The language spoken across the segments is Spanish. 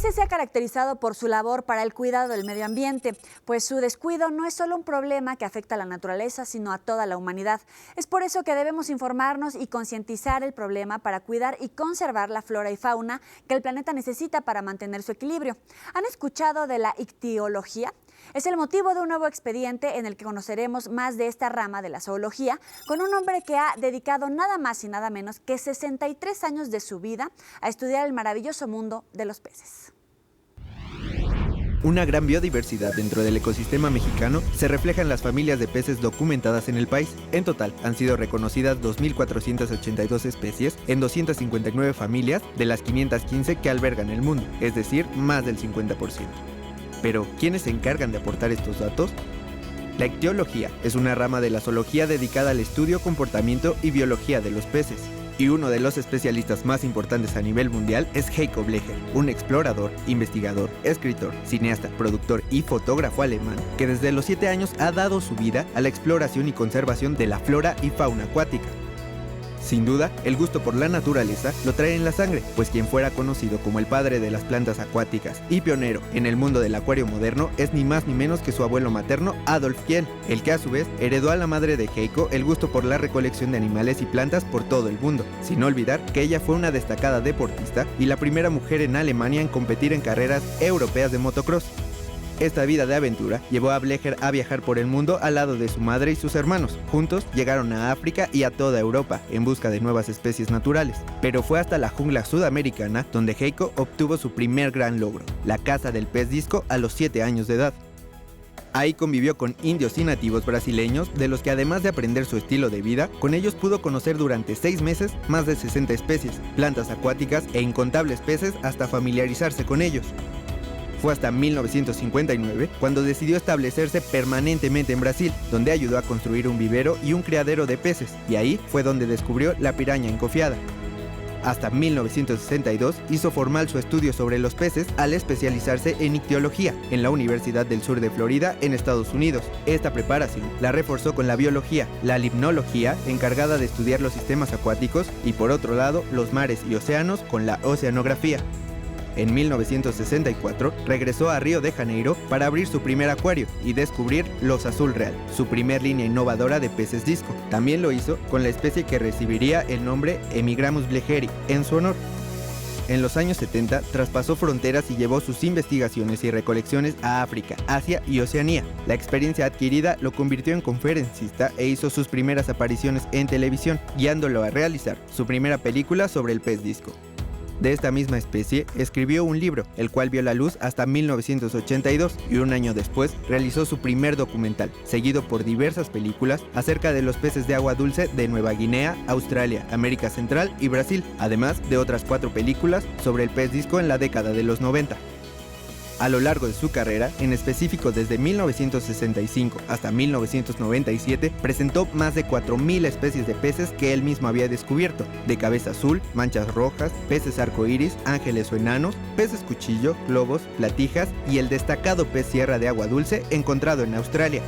peces se ha caracterizado por su labor para el cuidado del medio ambiente, pues su descuido no es solo un problema que afecta a la naturaleza, sino a toda la humanidad. Es por eso que debemos informarnos y concientizar el problema para cuidar y conservar la flora y fauna que el planeta necesita para mantener su equilibrio. ¿Han escuchado de la ictiología? Es el motivo de un nuevo expediente en el que conoceremos más de esta rama de la zoología con un hombre que ha dedicado nada más y nada menos que 63 años de su vida a estudiar el maravilloso mundo de los peces. Una gran biodiversidad dentro del ecosistema mexicano se refleja en las familias de peces documentadas en el país. En total, han sido reconocidas 2.482 especies en 259 familias de las 515 que albergan el mundo, es decir, más del 50%. Pero, ¿quiénes se encargan de aportar estos datos? La ictiología es una rama de la zoología dedicada al estudio, comportamiento y biología de los peces. Y uno de los especialistas más importantes a nivel mundial es Heiko Blecher, un explorador, investigador, escritor, cineasta, productor y fotógrafo alemán que desde los 7 años ha dado su vida a la exploración y conservación de la flora y fauna acuática. Sin duda, el gusto por la naturaleza lo trae en la sangre, pues quien fuera conocido como el padre de las plantas acuáticas y pionero en el mundo del acuario moderno es ni más ni menos que su abuelo materno, Adolf Kiel, el que a su vez heredó a la madre de Heiko el gusto por la recolección de animales y plantas por todo el mundo, sin olvidar que ella fue una destacada deportista y la primera mujer en Alemania en competir en carreras europeas de motocross. Esta vida de aventura llevó a Blecher a viajar por el mundo al lado de su madre y sus hermanos. Juntos llegaron a África y a toda Europa en busca de nuevas especies naturales. Pero fue hasta la jungla sudamericana donde Heiko obtuvo su primer gran logro, la caza del pez disco a los 7 años de edad. Ahí convivió con indios y nativos brasileños, de los que además de aprender su estilo de vida, con ellos pudo conocer durante 6 meses más de 60 especies, plantas acuáticas e incontables peces hasta familiarizarse con ellos. Fue hasta 1959 cuando decidió establecerse permanentemente en Brasil, donde ayudó a construir un vivero y un criadero de peces, y ahí fue donde descubrió la piraña encofiada. Hasta 1962 hizo formal su estudio sobre los peces al especializarse en ictiología en la Universidad del Sur de Florida en Estados Unidos. Esta preparación la reforzó con la biología, la limnología, encargada de estudiar los sistemas acuáticos, y por otro lado los mares y océanos con la oceanografía. En 1964 regresó a Río de Janeiro para abrir su primer acuario y descubrir los azul real, su primer línea innovadora de peces disco. También lo hizo con la especie que recibiría el nombre Hemigramus blecheri en su honor. En los años 70 traspasó fronteras y llevó sus investigaciones y recolecciones a África, Asia y Oceanía. La experiencia adquirida lo convirtió en conferencista e hizo sus primeras apariciones en televisión, guiándolo a realizar su primera película sobre el pez disco. De esta misma especie, escribió un libro, el cual vio la luz hasta 1982 y un año después realizó su primer documental, seguido por diversas películas acerca de los peces de agua dulce de Nueva Guinea, Australia, América Central y Brasil, además de otras 4 películas sobre el pez disco en la década de los 90. A lo largo de su carrera, en específico desde 1965 hasta 1997, presentó más de 4.000 especies de peces que él mismo había descubierto, de cabeza azul, manchas rojas, peces arcoíris, ángeles o enanos, peces cuchillo, globos, platijas y el destacado pez sierra de agua dulce encontrado en Australia.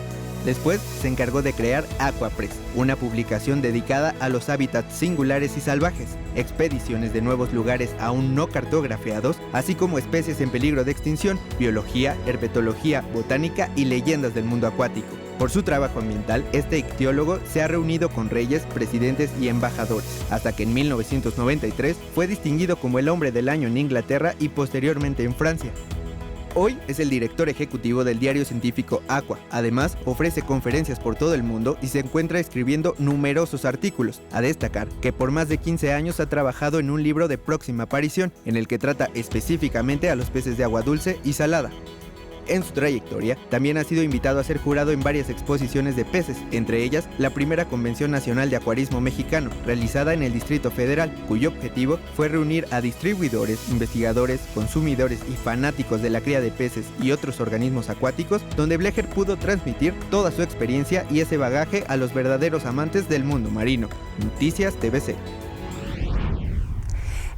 Después se encargó de crear Aquapress, una publicación dedicada a los hábitats singulares y salvajes, expediciones de nuevos lugares aún no cartografiados, así como especies en peligro de extinción, biología, herpetología, botánica y leyendas del mundo acuático. Por su trabajo ambiental, este ictiólogo se ha reunido con reyes, presidentes y embajadores, hasta que en 1993 fue distinguido como el hombre del año en Inglaterra y posteriormente en Francia. Hoy es el director ejecutivo del diario científico Aqua. Además, ofrece conferencias por todo el mundo y se encuentra escribiendo numerosos artículos. A destacar que por más de 15 años ha trabajado en un libro de próxima aparición, en el que trata específicamente a los peces de agua dulce y salada. En su trayectoria, también ha sido invitado a ser jurado en varias exposiciones de peces, entre ellas la primera Convención Nacional de Acuarismo Mexicano, realizada en el Distrito Federal, cuyo objetivo fue reunir a distribuidores, investigadores, consumidores y fanáticos de la cría de peces y otros organismos acuáticos, donde Blecher pudo transmitir toda su experiencia y ese bagaje a los verdaderos amantes del mundo marino. Noticias TVC.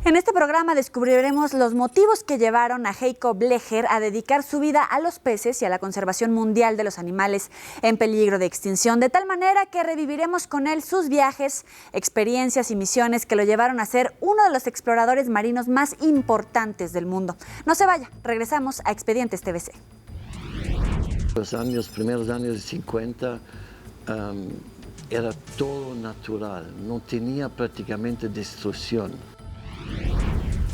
En este programa descubriremos los motivos que llevaron a Jacob Blecher a dedicar su vida a los peces y a la conservación mundial de los animales en peligro de extinción, de tal manera que reviviremos con él sus viajes, experiencias y misiones que lo llevaron a ser uno de los exploradores marinos más importantes del mundo. No se vaya, regresamos a Expedientes TVC. Los primeros años de 50 era todo natural, no tenía prácticamente destrucción.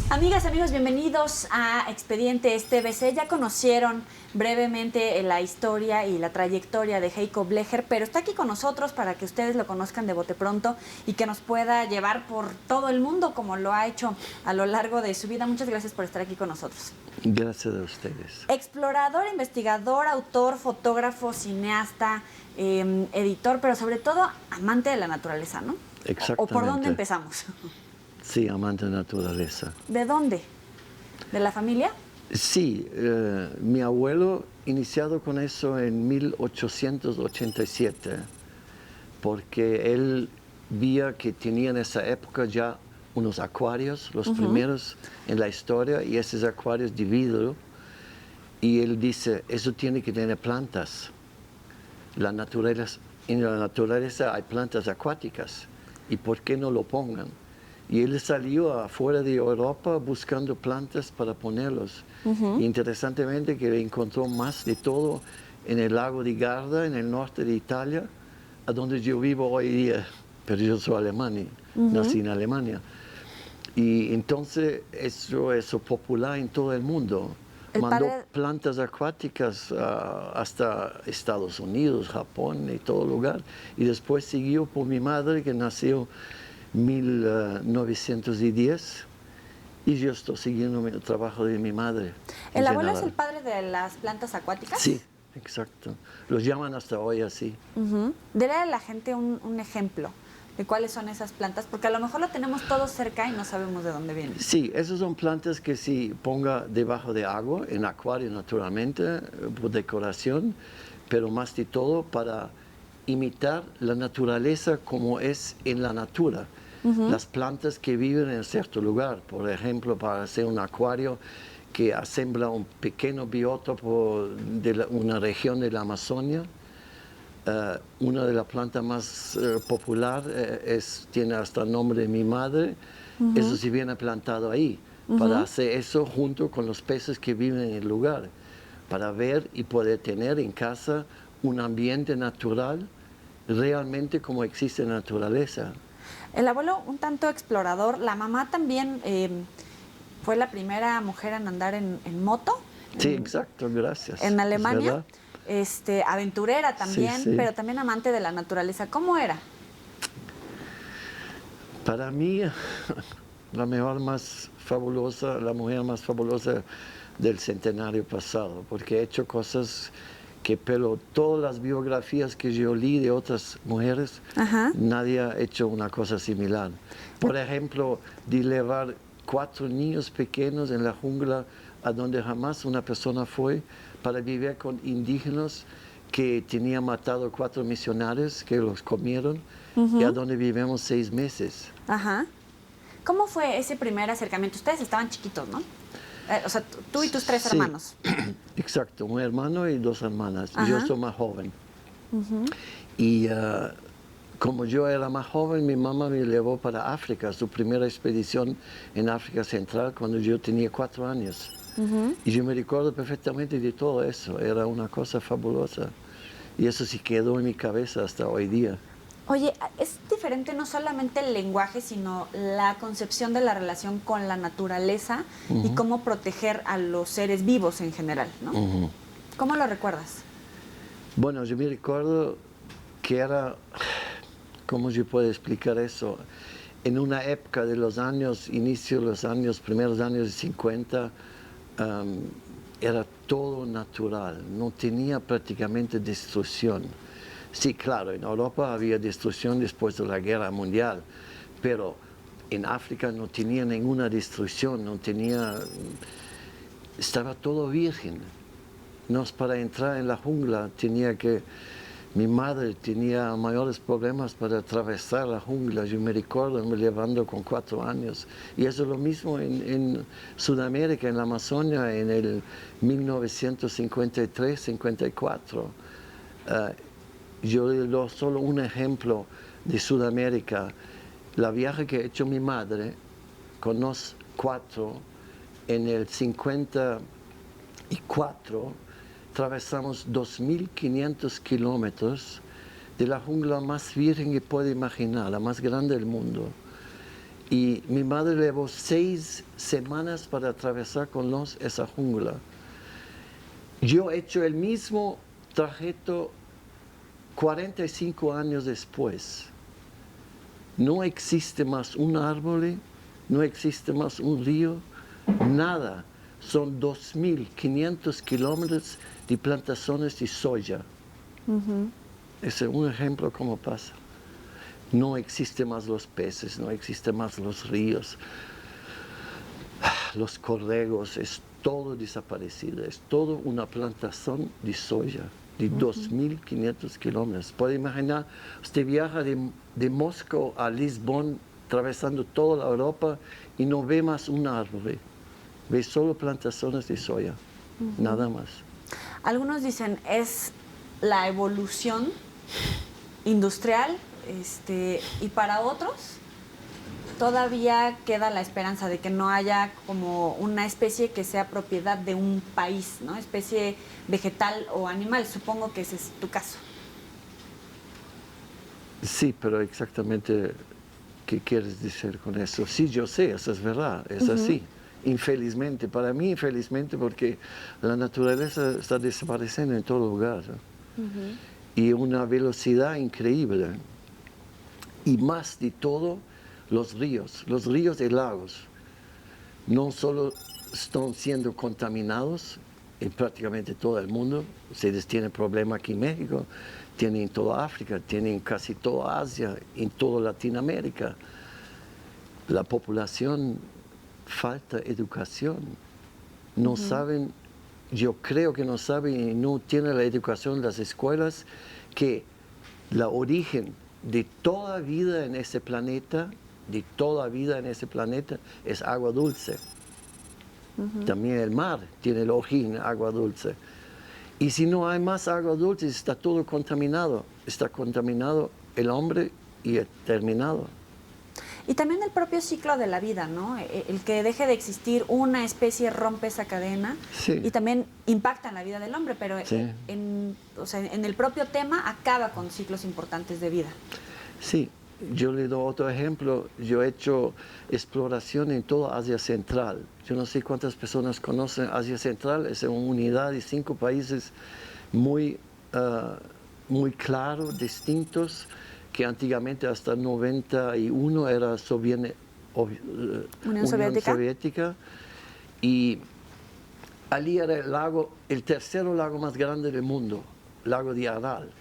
Amigas, amigos, bienvenidos a Expedientes TVC. Ya conocieron brevemente la historia y la trayectoria de Jacob Blecher, pero está aquí con nosotros para que ustedes lo conozcan de bote pronto y que nos pueda llevar por todo el mundo como lo ha hecho a lo largo de su vida. Muchas gracias por estar aquí con nosotros. Gracias a ustedes. Explorador, investigador, autor, fotógrafo, cineasta, editor, pero sobre todo amante de la naturaleza, ¿no? Exactamente. ¿O por dónde empezamos? Sí, amante de naturaleza. ¿De dónde? ¿De la familia? Sí, mi abuelo iniciado con eso en 1887, porque él veía que tenía en esa época ya unos acuarios, los primeros en la historia, y esos acuarios de vidrio, y él dice, eso tiene que tener plantas. En la naturaleza hay plantas acuáticas, ¿y por qué no lo pongan? Y él salió afuera de Europa buscando plantas para ponerlos. Interesantemente que encontró más de todo en el lago de Garda, en el norte de Italia, a donde yo vivo hoy día, pero yo soy alemán, nací en Alemania. Y entonces eso es popular en todo el mundo. Mandó plantas acuáticas hasta Estados Unidos, Japón y todo lugar. Y después siguió por mi madre, que nació 1910, y yo estoy siguiendo el trabajo de mi madre. ¿El abuelo es el padre de las plantas acuáticas? Sí, exacto. Los llaman hasta hoy así. Dele a la gente un ejemplo de cuáles son esas plantas, porque a lo mejor lo tenemos todos cerca y no sabemos de dónde vienen. Sí, esas son plantas que se ponga debajo de agua, en acuario naturalmente, por decoración, pero más de todo para imitar la naturaleza como es en la natura. Las plantas que viven en cierto lugar, por ejemplo, para hacer un acuario que asembla un pequeño biótopo de una región de la Amazonia. Una de las plantas más populares tiene hasta el nombre de mi madre. Eso se viene plantado ahí, para hacer eso junto con los peces que viven en el lugar, para ver y poder tener en casa un ambiente natural realmente como existe en la naturaleza. El abuelo un tanto explorador, la mamá también fue la primera mujer en andar en moto. Sí, exacto, gracias. En Alemania, aventurera también, sí. Pero también amante de la naturaleza. ¿Cómo era? Para mí, la mujer más fabulosa del centenario pasado, porque he hecho cosas pero todas las biografías que yo leí de otras mujeres, nadie ha hecho una cosa similar. Por ejemplo, de llevar 4 niños pequeños en la jungla a donde jamás una persona fue, para vivir con indígenas que tenían matado 4 misionarios que los comieron, y a donde vivimos 6 meses. ¿Cómo fue ese primer acercamiento? Ustedes estaban chiquitos, ¿no? O sea, tú y tus 3 hermanos. Exacto, un hermano y 2 hermanas. Yo soy más joven. Y como yo era más joven, mi mamá me llevó para África, su primera expedición en África Central, cuando yo tenía 4 años. Y yo me recuerdo perfectamente de todo eso. Era una cosa fabulosa. Y eso sí quedó en mi cabeza hasta hoy día. Oye, es diferente no solamente el lenguaje, sino la concepción de la relación con la naturaleza y cómo proteger a los seres vivos en general, ¿no? ¿Cómo lo recuerdas? Bueno, yo me recuerdo que era, ¿cómo yo puedo explicar eso? En una época de los años, primeros años de 50, era todo natural, no tenía prácticamente destrucción. Sí, claro, en Europa había destrucción después de la Guerra Mundial, pero en África no tenía ninguna destrucción, estaba todo virgen. Para entrar en la jungla tenía que Mi madre tenía mayores problemas para atravesar la jungla. Yo me recuerdo me llevando con 4 años. Y eso es lo mismo en Sudamérica, en la Amazonia, en el 1953-54. Yo le doy solo un ejemplo de Sudamérica. La viaje que ha hecho mi madre con los 4 en el 54, atravesamos 2.500 kilómetros de la jungla más virgen que puede imaginar, la más grande del mundo. Y mi madre llevó 6 semanas para atravesar con nos esa jungla. Yo he hecho el mismo trayecto 45 años después. No existe más un árbol, no existe más un río, nada. Son 2.500 kilómetros de plantaciones de soya. Ese es un ejemplo de cómo pasa. No existen más los peces, no existen más los ríos, los corregos, es todo desaparecido. Es todo una plantación de soya de 2.500 kilómetros. Puede imaginar, usted viaja de Moscú a Lisbon, atravesando toda la Europa y no ve más un árbol. Ve solo plantaciones de soya, nada más. Algunos dicen es la evolución industrial, y para otros todavía queda la esperanza de que no haya como una especie que sea propiedad de un país, ¿no? Especie vegetal o animal. Supongo que ese es tu caso. Sí, pero exactamente qué quieres decir con eso. Sí, yo sé, eso es verdad, es así. Infelizmente, para mí infelizmente, porque la naturaleza está desapareciendo en todo lugar, ¿no? Y una velocidad increíble. Y más de todo, los ríos y lagos no solo están siendo contaminados en prácticamente todo el mundo. Ustedes tienen problemas aquí en México, tienen en toda África, tienen en casi toda Asia, en toda Latinoamérica. La población falta educación. No saben, yo creo que no saben y no tienen la educación en las escuelas que la origen de toda vida en ese planeta, es agua dulce. También el mar tiene el origen agua dulce. Y si no hay más agua dulce, está todo contaminado. Está contaminado el hombre y el terminado. Y también el propio ciclo de la vida, ¿no? El que deje de existir una especie rompe esa cadena y también impacta en la vida del hombre, pero en el propio tema acaba con ciclos importantes de vida. Sí, yo le doy otro ejemplo. Yo he hecho exploración en toda Asia Central. Yo no sé cuántas personas conocen Asia Central. Es una unidad de 5 países muy claros, distintos, que antiguamente hasta 91 era Unión Soviética. Y allí era el tercer lago más grande del mundo, lago de Aral.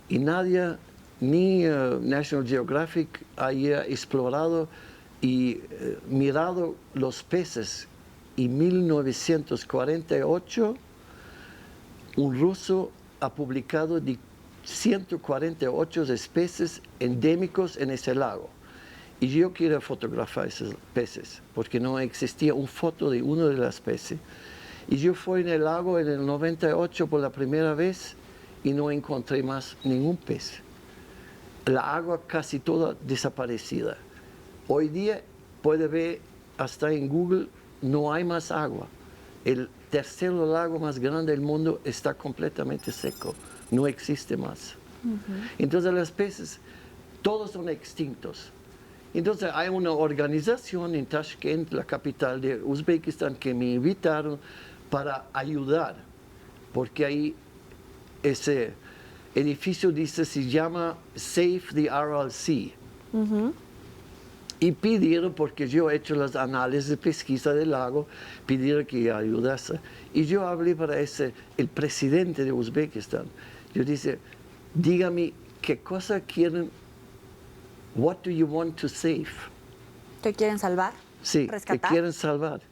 Y nadie, ni National Geographic, haya explorado y mirado los peces. En 1948, un ruso ha publicado de 148 especies endémicos en ese lago. Y yo quiero fotografiar esos peces, porque no existía una foto de una de las especies. Y yo fui en el lago en el 98 por la primera vez y no encontré más ningún pez. La agua casi toda desaparecida. Hoy día puede ver hasta en Google, no hay más agua. El tercer lago más grande del mundo está completamente seco. No existe más. Entonces los peces, todos son extintos. Entonces hay una organización en Tashkent, la capital de Uzbekistán, que me invitaron para ayudar, porque ahí ese edificio se llama Save the Aral Sea. Y pidieron, porque yo he hecho los análisis de pesquisa del lago, pidieron que ayudase. Y yo hablé para el presidente de Uzbekistán. Yo dije, dígame, ¿qué cosa quieren? What do you want to save? ¿Qué quieren salvar? Sí, ¿rescatar? ¿qué quieren salvar?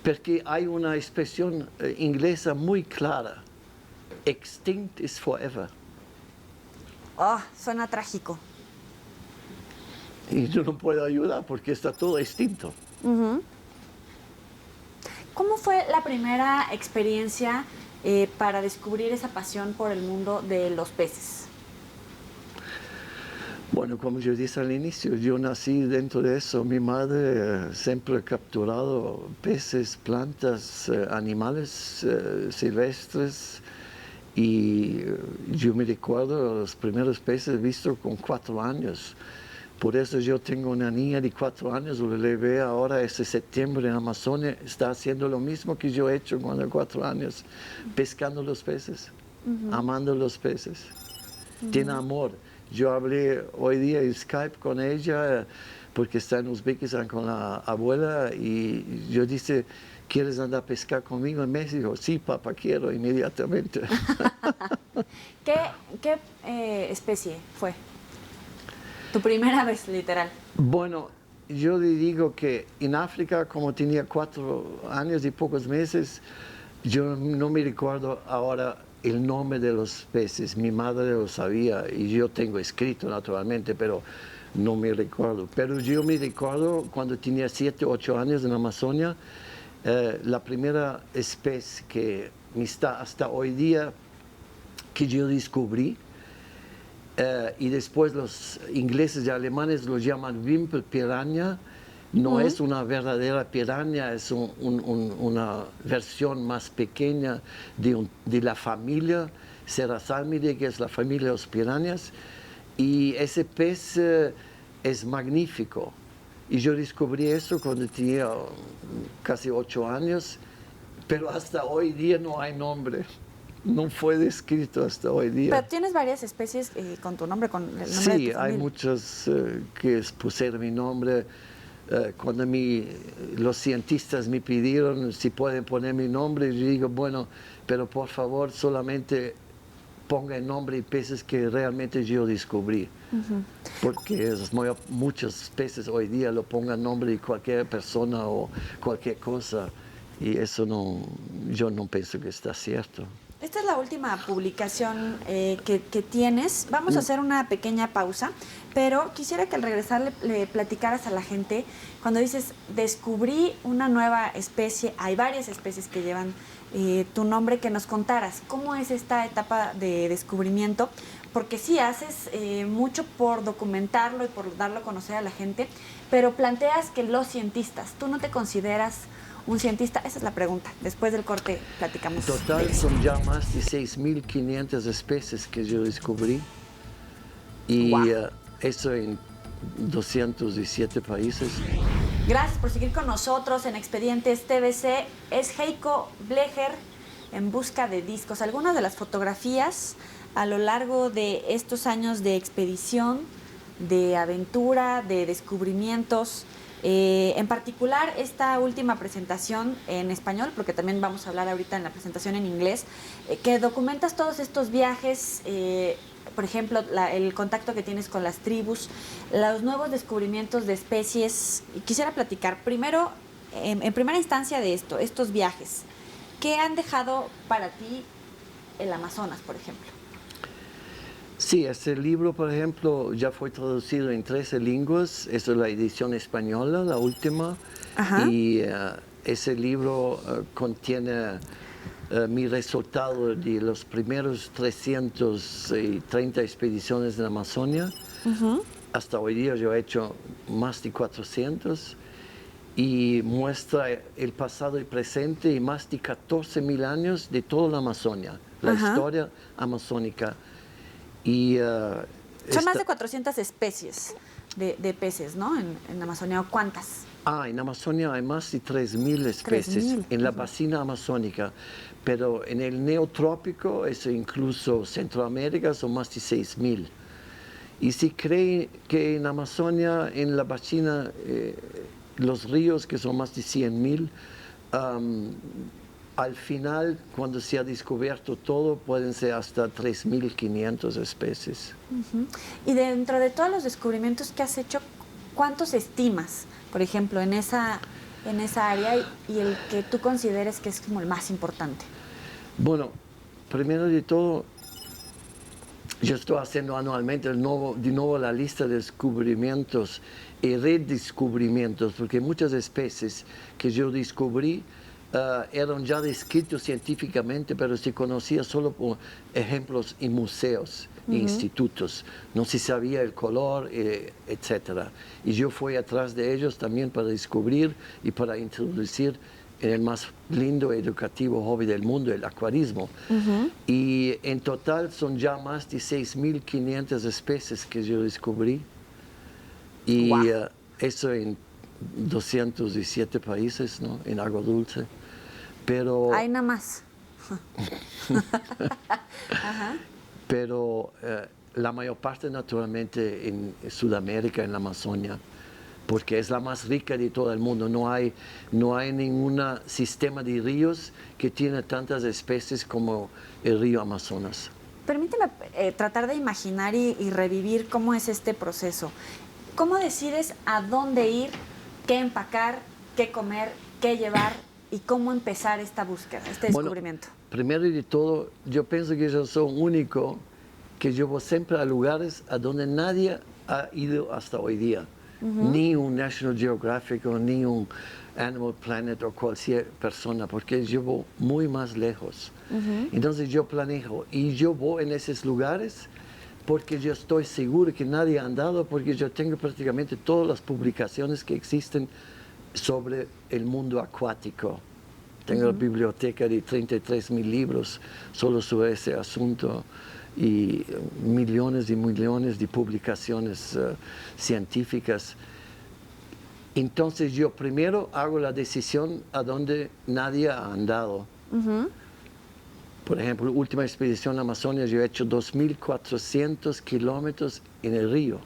Porque hay una expresión inglesa muy clara. extinct is forever. Oh, suena trágico. Y yo no puedo ayudar porque está todo extinto. ¿Cómo fue la primera experiencia para descubrir esa pasión por el mundo de los peces? Bueno, como yo dije al inicio, yo nací dentro de eso. Mi madre siempre ha capturado peces, plantas, animales silvestres. Y yo me recuerdo los primeros peces vistos con 4 años. Por eso yo tengo una niña de 4 años, lo le veo ahora este septiembre en Amazonia, está haciendo lo mismo que yo he hecho cuando 4 años, pescando los peces, amando los peces. Tiene amor. Yo hablé hoy día en Skype con ella porque está en Uzbekistán con la abuela y yo dije, ¿quieres andar a pescar conmigo en México? Sí, papá, quiero inmediatamente. ¿Qué especie fue? Tu primera vez, literal. Bueno, yo le digo que en África, como tenía 4 años y pocos meses, yo no me recuerdo ahora el nombre de los peces. Mi madre lo sabía y yo tengo escrito naturalmente, pero no me recuerdo. Pero yo me recuerdo cuando tenía 7, 8 años en Amazonia, la primera especie que está hasta hoy día que yo descubrí, y después los ingleses y alemanes lo llaman Wimpel piranha. No es una verdadera piranha, es una versión más pequeña de la familia Serrasalmidae, que es la familia de los piranhas. Y ese pez es magnífico. Y yo descubrí eso cuando tenía casi 8 años, pero hasta hoy día no hay nombre. No fue descrito hasta hoy día. Pero tienes varias especies con tu nombre, con el nombre de tu Sí, familia. hay muchas que pusieron mi nombre. Cuando los cientistas me pidieron si pueden poner mi nombre, yo digo, bueno, pero por favor solamente ponga el nombre de peces que realmente yo descubrí. Porque muchos peces hoy día lo pongan nombre de cualquier persona o cualquier cosa. Y eso yo no pienso que está cierto. Esta es la última publicación que tienes. Vamos a hacer una pequeña pausa, pero quisiera que al regresar le platicaras a la gente, cuando dices, descubrí una nueva especie, hay varias especies que llevan tu nombre, que nos contaras cómo es esta etapa de descubrimiento, porque sí haces mucho por documentarlo y por darlo a conocer a la gente, pero planteas que los cientistas, ¿tú no te consideras un cientista? Esa es la pregunta. Después del corte platicamos. Total, son ya más de 6.500 especies que yo descubrí. Y eso en 217 países. Gracias por seguir con nosotros en Expedientes TVC. Es Heiko Blecher en busca de discos. Algunas de las fotografías a lo largo de estos años de expedición, de aventura, de descubrimientos. En particular, esta última presentación en español, porque también vamos a hablar ahorita en la presentación en inglés, que documentas todos estos viajes, por ejemplo, el contacto que tienes con las tribus, los nuevos descubrimientos de especies. Quisiera platicar primero, en primera instancia, de estos viajes. ¿Qué han dejado para ti el Amazonas, por ejemplo? Sí, este libro, por ejemplo, ya fue traducido en 13 lenguas. Esta es la edición española, la última. Ajá. Y ese libro contiene mi resultado de los primeros 330 expediciones en la Amazonia. Hasta hoy día yo he hecho más de 400 y muestra el pasado y presente y más de 14.000 años de toda la Amazonia, la historia amazónica. Y, son más de 400 especies de peces, ¿no? En Amazonia, ¿o cuántas? En Amazonia hay más de 3.000 especies 3.000. En la bacina amazónica, pero en el neotrópico, eso incluso Centroamérica, son más de 6.000. Y se cree que en Amazonia, en la bacina, los ríos, que son más de 100.000, al final, cuando se ha descubierto todo, pueden ser hasta 3.500 especies. Y dentro de todos los descubrimientos que has hecho, ¿cuántos estimas, por ejemplo, en esa área y el que tú consideres que es como el más importante? Bueno, primero de todo, yo estoy haciendo anualmente de nuevo la lista de descubrimientos y redescubrimientos, porque muchas especies que yo descubrí eran ya descritos científicamente, pero se conocía solo por ejemplos en museos e institutos. No se sabía el color, etc. Y yo fui atrás de ellos también para descubrir y para introducir en el más lindo educativo hobby del mundo, el acuarismo. Y en total son ya más de 6.500 especies que yo descubrí. Y Wow. Eso en 207 países, ¿no? En agua dulce. Pero, Ahí nada más. Ajá. pero la mayor parte naturalmente en Sudamérica, en la Amazonia, porque es la más rica de todo el mundo. No hay ningún sistema de ríos que tiene tantas especies como el río Amazonas. Permíteme tratar de imaginar y revivir cómo es este proceso. ¿Cómo decides a dónde ir, qué empacar, qué comer, qué llevar y cómo empezar esta búsqueda, este descubrimiento? Bueno, primero de todo, yo pienso que yo soy único, que yo voy siempre a lugares a donde nadie ha ido hasta hoy día. Ni un National Geographic, ni un Animal Planet o cualquier persona, porque yo voy muy más lejos. Entonces yo planeo y yo voy en esos lugares porque yo estoy seguro que nadie ha andado, porque yo tengo prácticamente todas las publicaciones que existen sobre el mundo acuático. Tengo la biblioteca de 33,000 libros solo sobre ese asunto y millones y millones de publicaciones científicas. Entonces yo primero hago la decisión a donde nadie ha andado. Por ejemplo, la última expedición a Amazonia, yo he hecho 2.400 kilómetros en el río,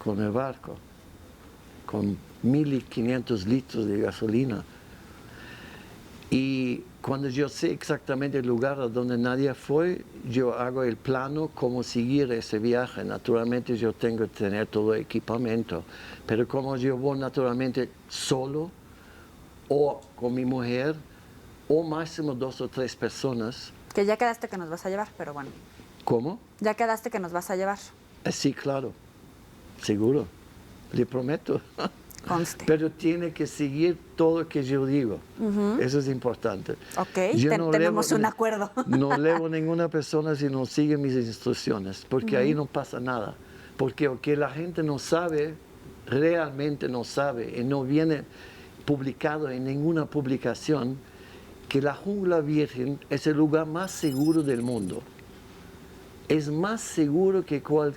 con el barco, con 1.500 litros de gasolina. Y cuando yo sé exactamente el lugar a donde nadie fue, yo hago el plano cómo seguir ese viaje. Naturalmente yo tengo que tener todo el equipamiento, pero como yo voy naturalmente solo o con mi mujer, o máximo 2 o 3 personas. Que ya quedaste que nos vas a llevar, pero bueno. ¿Cómo? Ya quedaste que nos vas a llevar. Sí, claro, seguro, le prometo. Conste. Pero tiene que seguir todo lo que yo digo. Eso es importante. Ok, Yo tenemos un acuerdo. No leo ninguna persona si no sigue mis instrucciones, porque ahí no pasa nada. Porque la gente no sabe, realmente no sabe, y no viene publicado en ninguna publicación, que la jungla virgen es el lugar más seguro del mundo. Es más seguro que cual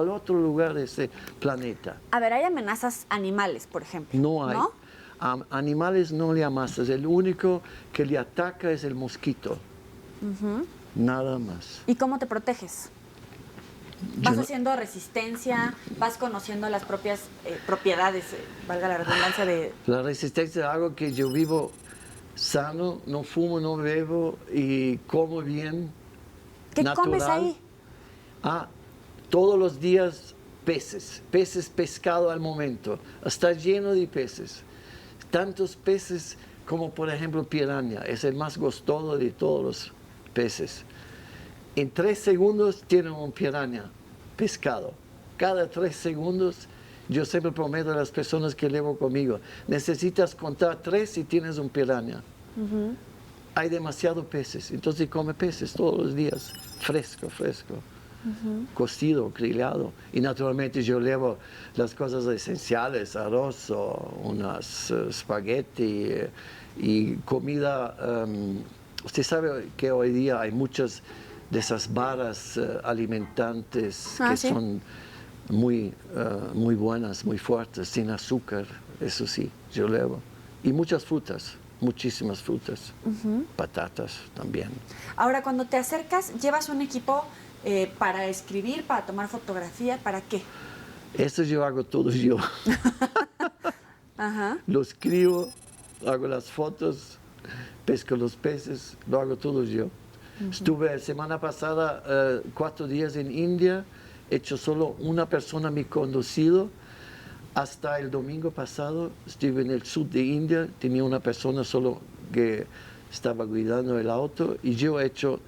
otro lugar de ese planeta. A ver, hay amenazas animales, por ejemplo. No hay. ¿No? Animales no le amasas. El único que le ataca es el mosquito. Nada más. ¿Y cómo te proteges? ¿Vas haciendo resistencia? ¿Vas conociendo las propias propiedades, valga la redundancia, de...? La resistencia es algo que yo vivo sano, no fumo, no bebo y como bien. ¿Qué natural. comes ahí? Todos los días peces, pescado al momento. Está lleno de peces. Tantos peces como por ejemplo piranha, es el más gustoso de todos los peces. En 3 segundos tienen un piranha pescado. Cada 3 segundos yo siempre prometo a las personas que llevo conmigo, necesitas contar 3 y tienes un piranha. Hay demasiados peces, entonces come peces todos los días, fresco. Cocido, grillado. Y naturalmente yo llevo las cosas esenciales, arroz, unas espagueti y comida. Usted sabe que hoy día hay muchas de esas barras alimentantes que ¿sí? son muy buenas, muy fuertes, sin azúcar, eso sí, yo llevo. Y muchas frutas. Muchísimas frutas, patatas también. Ahora, cuando te acercas, ¿llevas un equipo para escribir, para tomar fotografía? ¿Para qué? Eso yo hago todo yo. Lo escribo, hago las fotos, pesco los peces, lo hago todo yo. Estuve la semana pasada 4 días en India, hecho solo una persona me conducido. Hasta el domingo pasado estuve en el sur de India, tenía una persona solo que estaba cuidando el auto y yo he hecho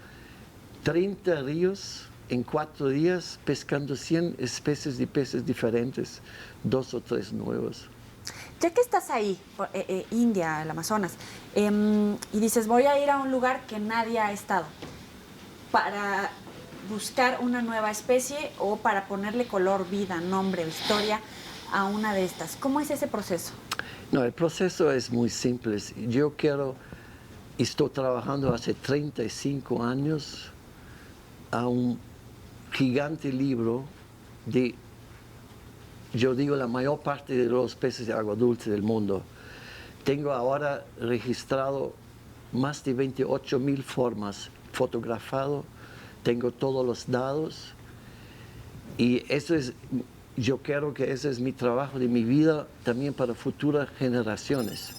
30 ríos en 4 días pescando 100 especies de peces diferentes, 2 o 3 nuevos. Ya que estás ahí, India, el Amazonas, y dices, voy a ir a un lugar que nadie ha estado para buscar una nueva especie o para ponerle color, vida, nombre o historia a una de estas. ¿Cómo es ese proceso? No, el proceso es muy simple. Yo estoy trabajando hace 35 años a un gigante libro de, yo digo, la mayor parte de los peces de agua dulce del mundo. Tengo ahora registrado más de 28,000 formas, fotografado, tengo todos los datos y eso es, yo quiero que ese es mi trabajo de mi vida también para futuras generaciones.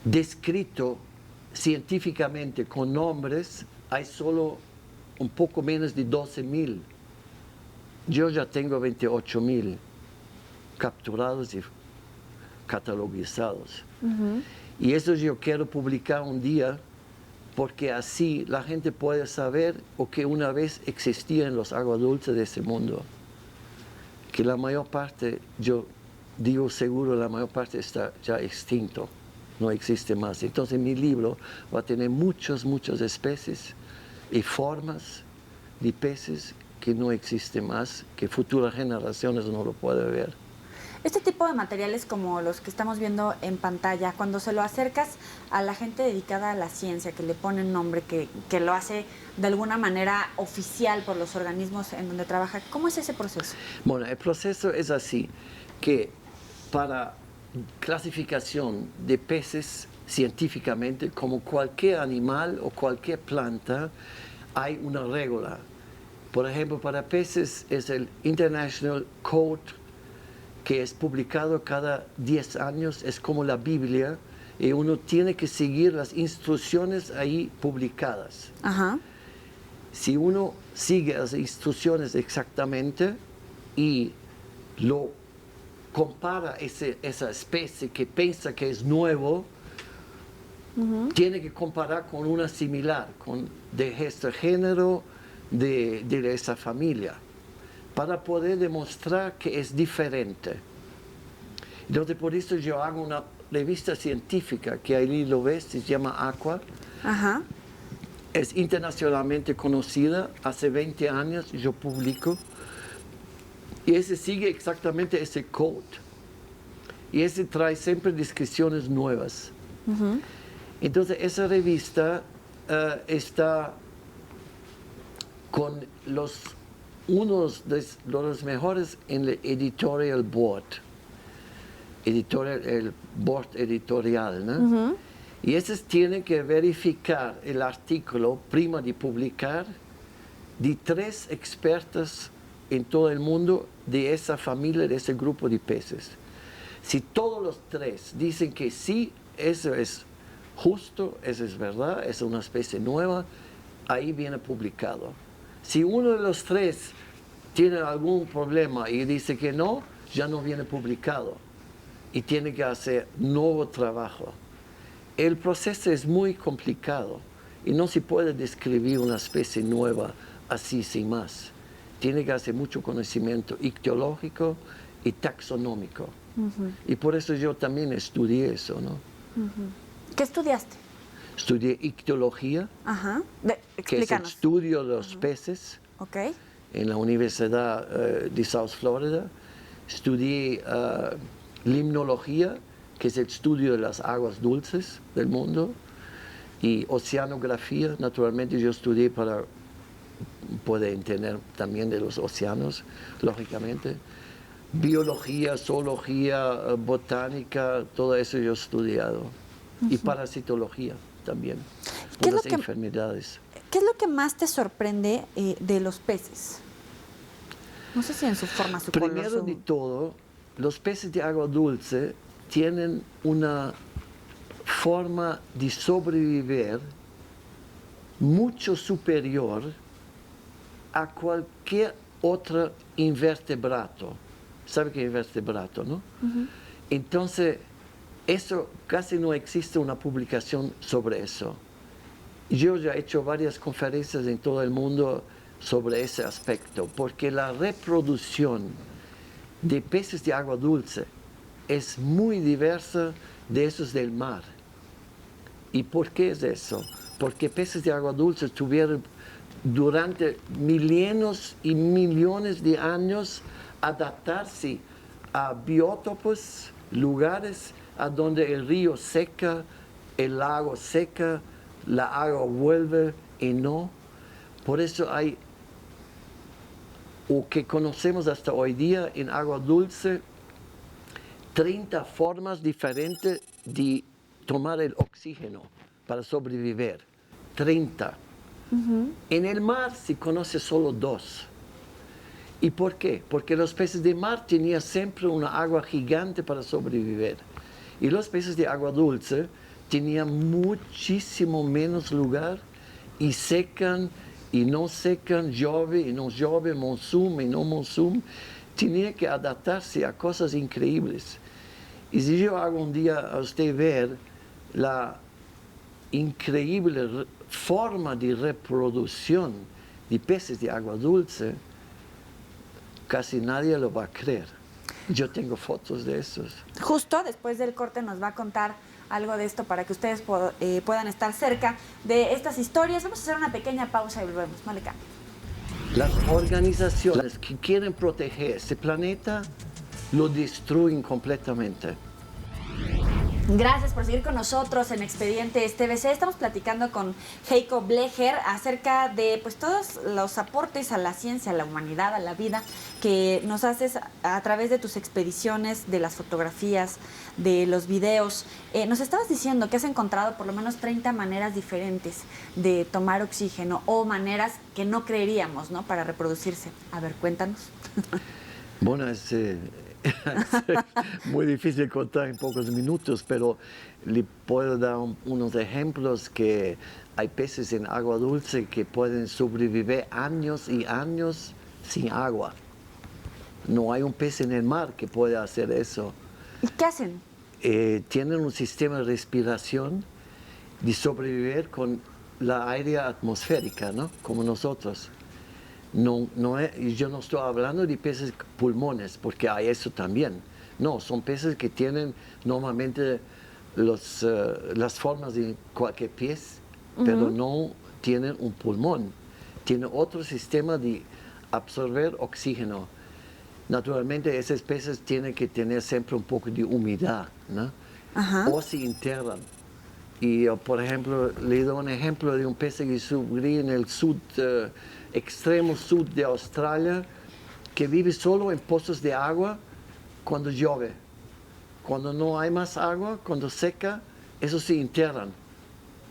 Descrito científicamente con nombres hay solo un poco menos de 12,000. Yo ya tengo 28,000 capturados y catalogizados. Y eso yo quiero publicar un día porque así la gente puede saber o que una vez existía en los aguas dulces de ese mundo. Que la mayor parte, yo digo seguro, la mayor parte está ya extinto, no existe más. Entonces mi libro va a tener muchas especies y formas de peces que no existen más, que futuras generaciones no lo pueden ver. Este tipo de materiales como los que estamos viendo en pantalla, cuando se lo acercas a la gente dedicada a la ciencia, que le ponen nombre, que lo hace de alguna manera oficial por los organismos en donde trabaja, ¿cómo es ese proceso? Bueno, el proceso es así, que para clasificación de peces científicamente, como cualquier animal o cualquier planta, hay una regla. Por ejemplo, para peces es el International Code, que es publicado cada 10 años, es como la Biblia, y uno tiene que seguir las instrucciones ahí publicadas. Si uno sigue las instrucciones exactamente y lo compara esa especie que piensa que es nuevo, tiene que comparar con una similar, de este género, de esa familia, para poder demostrar que es diferente. Entonces, por eso yo hago una revista científica que ahí lo ves, se llama Aqua. Es internacionalmente conocida, hace 20 años yo publico, y ese sigue exactamente ese code. Y ese trae siempre descripciones nuevas. Entonces, esa revista está con unos de los mejores en el editorial board. El board editorial, ¿no? Y esos tienen que verificar el artículo prima de publicar de 3 expertos en todo el mundo de esa familia, de ese grupo de peces. Si todos los 3 dicen que sí, eso es justo, eso es verdad, es una especie nueva, ahí viene publicado. Si uno de los 3 tiene algún problema y dice que no, ya no viene publicado y tiene que hacer nuevo trabajo. El proceso es muy complicado y no se puede describir una especie nueva así sin más. Tiene que hacer mucho conocimiento ictiológico y taxonómico. Y por eso yo también estudié eso, ¿no? ¿Qué estudiaste? Estudié ictiología, que es el estudio de los peces, en la Universidad de South Florida. Estudié limnología, que es el estudio de las aguas dulces del mundo, y oceanografía. Naturalmente yo estudié para poder entender también de los océanos, lógicamente. Biología, zoología, botánica, todo eso yo he estudiado. Y parasitología también, por las enfermedades. ¿Qué es lo que más te sorprende de los peces? No sé si en su forma, su color. Primero de todo, los peces de agua dulce tienen una forma de sobrevivir mucho superior a cualquier otro invertebrato. ¿Sabe qué es invertebrato, no? Entonces, Eso casi no existe una publicación sobre eso. Yo ya he hecho varias conferencias en todo el mundo sobre ese aspecto, porque la reproducción de peces de agua dulce es muy diversa de esos del mar. ¿Y por qué es eso? Porque peces de agua dulce tuvieron durante milenios y millones de años adaptarse a biótopos, lugares a donde el río seca, el lago seca, la agua vuelve y no. Por eso hay, o que conocemos hasta hoy día en agua dulce, 30 formas diferentes de tomar el oxígeno para sobrevivir. 30. En el mar se conoce solo 2. ¿Y por qué? Porque los peces de mar tenían siempre una agua gigante para sobrevivir. Y los peces de agua dulce tenían muchísimo menos lugar y secan y no secan, llueve y no llueve, monzón y no monzón. Tenían que adaptarse a cosas increíbles. Y si yo hago un día a usted ver la increíble forma de reproducción de peces de agua dulce, casi nadie lo va a creer. Yo tengo fotos de esos. Justo después del corte nos va a contar algo de esto para que ustedes puedan estar cerca de estas historias. Vamos a hacer una pequeña pausa y volvemos. No le cambien. Las organizaciones que quieren proteger este planeta lo destruyen completamente. Gracias por seguir con nosotros en Expedientes TVC. Estamos platicando con Heiko Blecher acerca de pues todos los aportes a la ciencia, a la humanidad, a la vida que nos haces a través de tus expediciones, de las fotografías, de los videos. Nos estabas diciendo que has encontrado por lo menos 30 maneras diferentes de tomar oxígeno o maneras que no creeríamos, ¿no?, para reproducirse. A ver, cuéntanos. Bueno, es muy difícil contar en pocos minutos, pero le puedo dar unos ejemplos que hay peces en agua dulce que pueden sobrevivir años y años sin agua. No hay un pez en el mar que pueda hacer eso. ¿Y qué hacen? Tienen un sistema de respiración de sobrevivir con la aire atmosférica, ¿no?, como nosotros. Yo no estoy hablando de peces pulmones, porque hay eso también. No, son peces que tienen normalmente las formas de cualquier pez, pero no tienen un pulmón. Tienen otro sistema de absorber oxígeno. Naturalmente, esos peces tienen que tener siempre un poco de humedad, ¿no? O se enterran. Y, por ejemplo, le doy un ejemplo de un pez que descubrí en el extremo sur de Australia, que vive solo en pozos de agua cuando llueve. Cuando no hay más agua, cuando seca, esos se enterran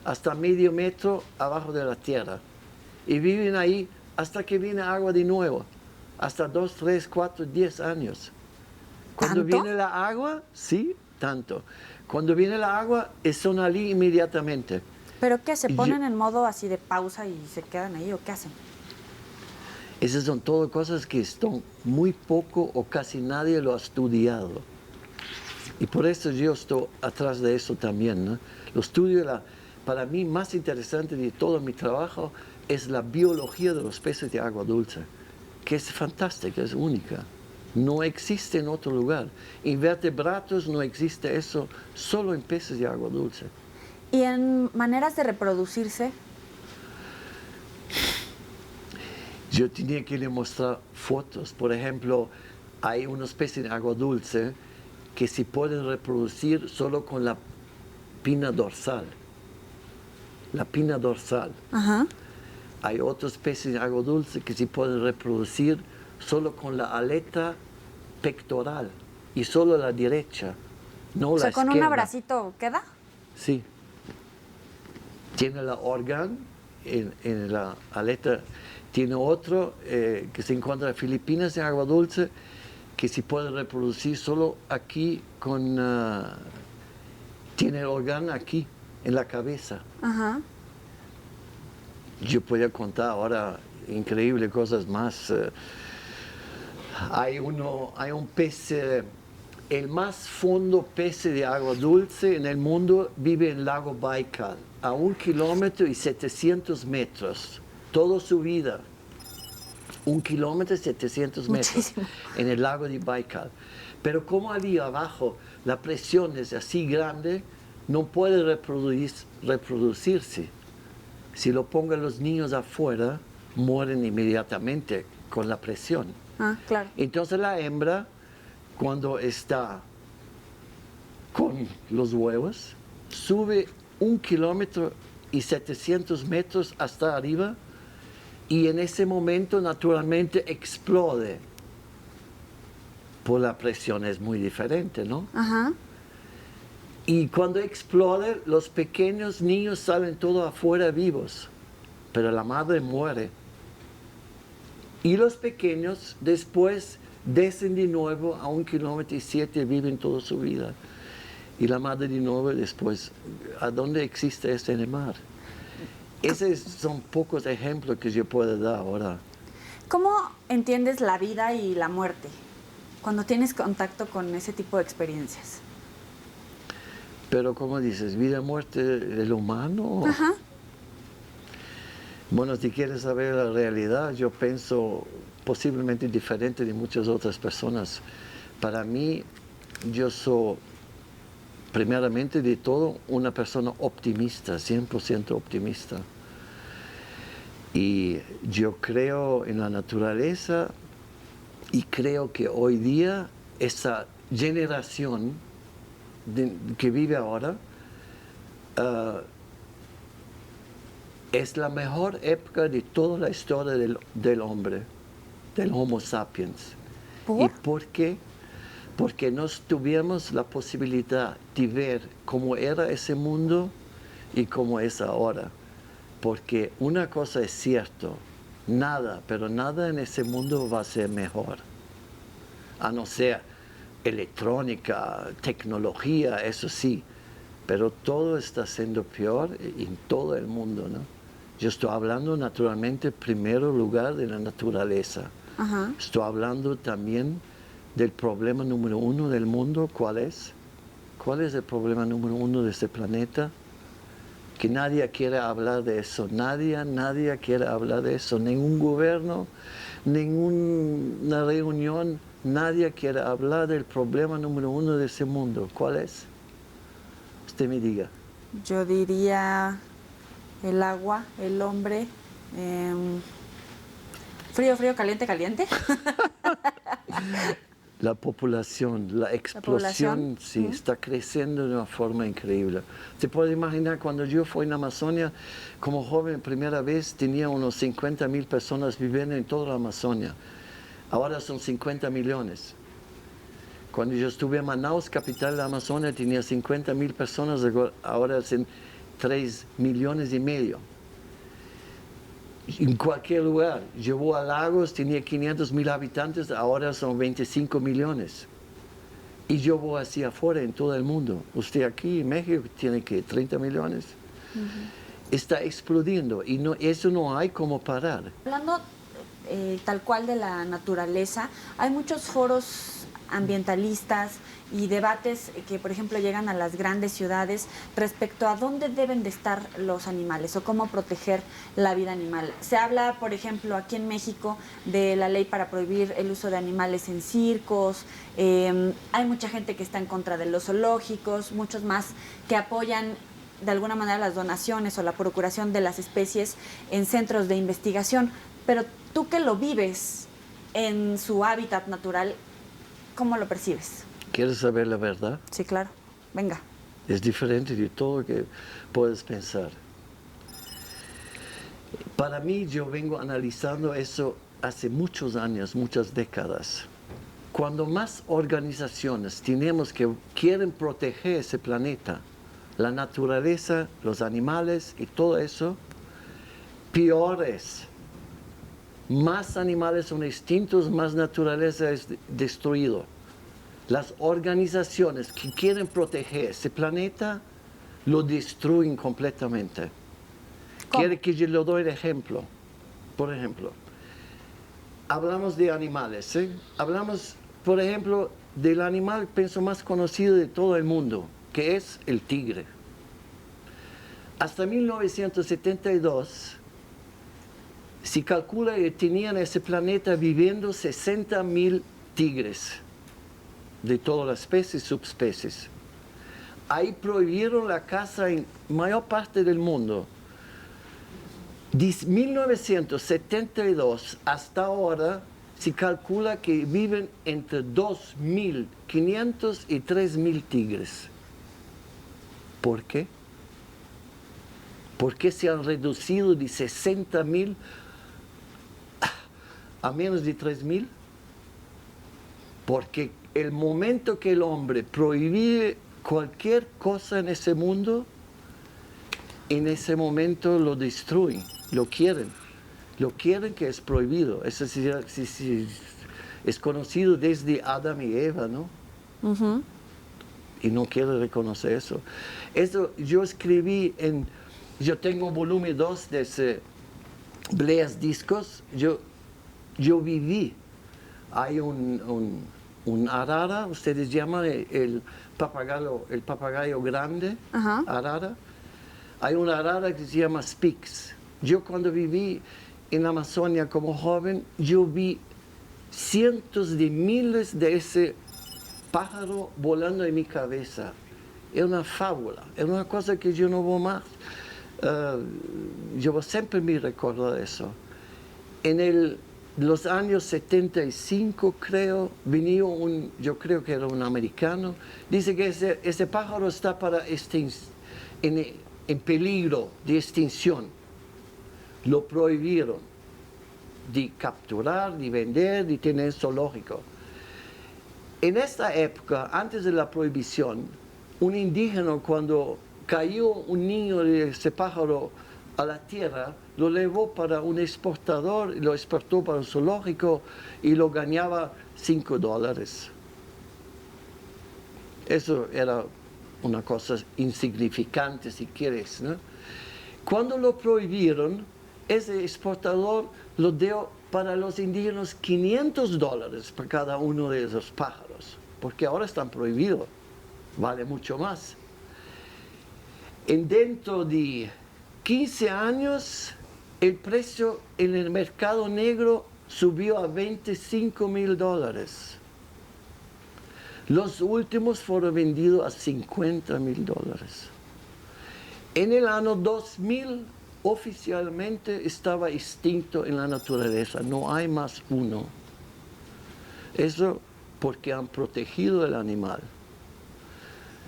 hasta medio metro abajo de la tierra. Y viven ahí hasta que viene agua de nuevo, hasta 2, 3, 4, 10 años. Cuando viene la agua, sí, tanto. Cuando viene la agua, son allí inmediatamente. ¿Pero qué? ¿Se ponen en modo así de pausa y se quedan ahí o qué hacen? Esas son todas cosas que están muy poco o casi nadie lo ha estudiado. Y por eso yo estoy atrás de eso también, ¿no? Lo estudio, para mí más interesante de todo mi trabajo es la biología de los peces de agua dulce, que es fantástica, es única. No existe en otro lugar. En vertebrados no existe eso, solo en peces de agua dulce. ¿Y en maneras de reproducirse? Yo tenía que le mostrar fotos. Por ejemplo, hay unos peces de agua dulce que se pueden reproducir solo con la espina dorsal. La espina dorsal. Hay otros peces de agua dulce que se pueden reproducir solo con la aleta pectoral y solo la derecha, no la izquierda. ¿Con un abracito queda? Sí. Tiene la órgano en la aleta. Tiene otro que se encuentra en Filipinas de agua dulce que se puede reproducir solo aquí tiene el órgano aquí, en la cabeza. Yo podría contar ahora increíbles cosas más. Hay un pez el más fondo pez de agua dulce en el mundo vive en el lago Baikal, a 1 kilómetro y 700 metros, toda su vida. 1 kilómetro y 700 metros Muchísimo. en el lago de Baikal. Pero como allí abajo la presión es así grande, no puede reproducirse. Si lo pongan los niños afuera, mueren inmediatamente con la presión. Ah, claro. Entonces la hembra, cuando está con los huevos, sube 1 kilómetro y 700 metros hasta arriba y en ese momento naturalmente explode. Por la presión es muy diferente, ¿no? Ajá. Y cuando explode, los pequeños niños salen todos afuera vivos, pero la madre muere. Y los pequeños después descen de nuevo a 1 kilómetro y 7 viven toda su vida. Y la madre de nuevo después, ¿a dónde existe eso en el mar? Esos son pocos ejemplos que yo puedo dar ahora. ¿Cómo entiendes la vida y la muerte cuando tienes contacto con ese tipo de experiencias? Pero como dices, vida, muerte del humano. Ajá. Bueno, si quieres saber la realidad, yo pienso posiblemente diferente de muchas otras personas. Para mí, yo soy primeramente de todo una persona optimista, 100% optimista. Y yo creo en la naturaleza y creo que hoy día esa generación que vive ahora es la mejor época de toda la historia del hombre, del Homo sapiens. ¿Por? ¿Y por qué? Porque nos tuvimos la posibilidad de ver cómo era ese mundo y cómo es ahora. Porque una cosa es cierto, nada, pero nada en ese mundo va a ser mejor. A no ser electrónica, tecnología, eso sí, pero todo está siendo peor en todo el mundo, ¿no? Yo estoy hablando naturalmente en primer lugar de la naturaleza. Ajá. Estoy hablando también del problema número 1 del mundo. ¿Cuál es? ¿Cuál es el problema número 1 de este planeta? Que nadie quiere hablar de eso. Nadie quiere hablar de eso. Ningún gobierno, ninguna reunión, nadie quiere hablar del problema número 1 de ese mundo. ¿Cuál es? Usted me diga. Yo diría el agua, el hombre, frío, frío, caliente, caliente. La población, la explosión, sí, está creciendo de una forma increíble. Se puede imaginar, cuando yo fui en Amazonia, como joven, primera vez, tenía unos 50,000 personas viviendo en toda la Amazonia. Ahora son 50 millones. Cuando yo estuve en Manaus, capital de la Amazonia, tenía 50,000 personas, ahora son 3,5 millones. En cualquier lugar. Llevó a Lagos, tenía 500,000 habitantes, ahora son 25 millones. Y yo voy hacia afuera en todo el mundo. Usted aquí en México tiene que 30 millones. Está explodiendo y eso no hay como parar. Hablando tal cual de la naturaleza, hay muchos foros ambientalistas y debates que, por ejemplo, llegan a las grandes ciudades respecto a dónde deben de estar los animales o cómo proteger la vida animal. Se habla, por ejemplo, aquí en México de la ley para prohibir el uso de animales en circos. Hay mucha gente que está en contra de los zoológicos, muchos más que apoyan de alguna manera las donaciones o la procuración de las especies en centros de investigación. Pero tú que lo vives en su hábitat natural, ¿cómo lo percibes? ¿Quieres saber la verdad? Sí, claro. Venga. Es diferente de todo lo que puedes pensar. Para mí, yo vengo analizando eso hace muchos años, muchas décadas. Cuando más organizaciones tenemos que quieren proteger ese planeta, la naturaleza, los animales y todo eso, peor es. Más animales son extintos, más naturaleza es destruido. Las organizaciones que quieren proteger ese planeta lo destruyen completamente. ¿Cómo? ¿Quiere que yo le doy el ejemplo? Por ejemplo, hablamos de animales, ¿sí? Hablamos, por ejemplo, del animal, pienso, más conocido de todo el mundo, que es el tigre. Hasta 1972, se calcula que tenían en ese planeta viviendo 60.000 tigres de todas las especies y subespecies. Ahí prohibieron la caza en mayor parte del mundo. De 1972 hasta ahora se calcula que viven entre 2.500 y 3.000 tigres. ¿Por qué? ¿Por qué se han reducido de 60.000 a menos de 3.000? Porque el momento que el hombre prohíbe cualquier cosa en ese mundo, en ese momento lo destruyen, lo quieren que es prohibido. Eso es conocido desde Adán y Eva, ¿no? Ujú. Y no quiere reconocer eso. Eso yo escribí yo tengo volumen 2 de ese Bleas Discos. Yo viví. Hay un arara, ustedes llaman el papagayo grande, Ajá. arara. Hay un arara que se llama Spix. Yo cuando viví en Amazonia como joven, yo vi cientos de miles de ese pájaro volando en mi cabeza. Es una fábula, es una cosa que yo no veo más. Yo siempre me recuerdo de eso. En los años 75, creo, venía yo creo que era un americano, dice que ese pájaro está en peligro de extinción. Lo prohibieron de capturar, de vender, de tener zoológico. En esta época, antes de la prohibición, un indígena, cuando cayó un niño de ese pájaro a la tierra, lo llevó para un exportador, lo exportó para un zoológico y lo ganaba $5. Eso era una cosa insignificante, si quieres, ¿no? Cuando lo prohibieron, ese exportador lo dio para los indígenas $500 por cada uno de esos pájaros, porque ahora están prohibidos, vale mucho más. Dentro de 15 años, el precio en el mercado negro subió a $25.000. Los últimos fueron vendidos a $50.000. En el año 2000, oficialmente estaba extinto en la naturaleza, no hay más uno. Eso porque han protegido el animal.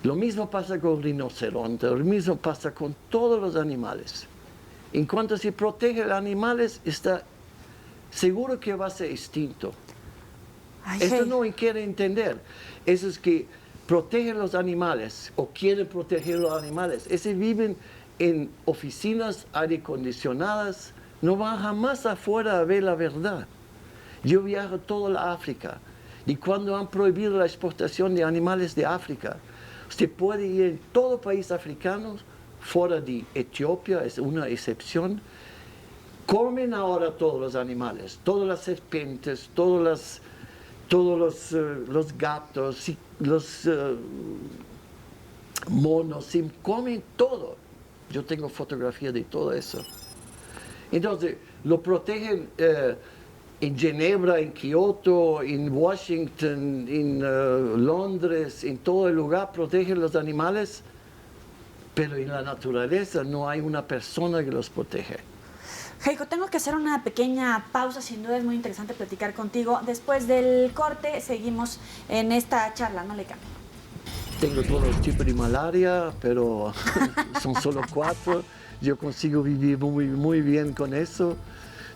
Lo mismo pasa con el rinoceronte, lo mismo pasa con todos los animales. En cuanto se protege el animal, está seguro que va a ser extinto. Ay, Esto hey. no quiere entender. Eso es que protegen los animales o quieren proteger los animales. Esos viven en oficinas aire acondicionadas, no van jamás afuera a ver la verdad. Yo viajo toda la África y cuando han prohibido la exportación de animales de África, usted puede ir en todo país africano, fuera de Etiopía, es una excepción. Comen ahora todos los animales, todas las serpientes, todos los gatos, los monos, comen todo. Yo tengo fotografía de todo eso. Entonces, lo protegen en Ginebra, en Kioto, en Washington, en Londres, en todo el lugar protegen los animales, pero en la naturaleza no hay una persona que los protege. Heiko, tengo que hacer una pequeña pausa, sin duda es muy interesante platicar contigo. Después del corte seguimos en esta charla, no le cambien. Tengo todos los tipos de malaria, pero son solo 4. Yo consigo vivir muy, muy bien con eso.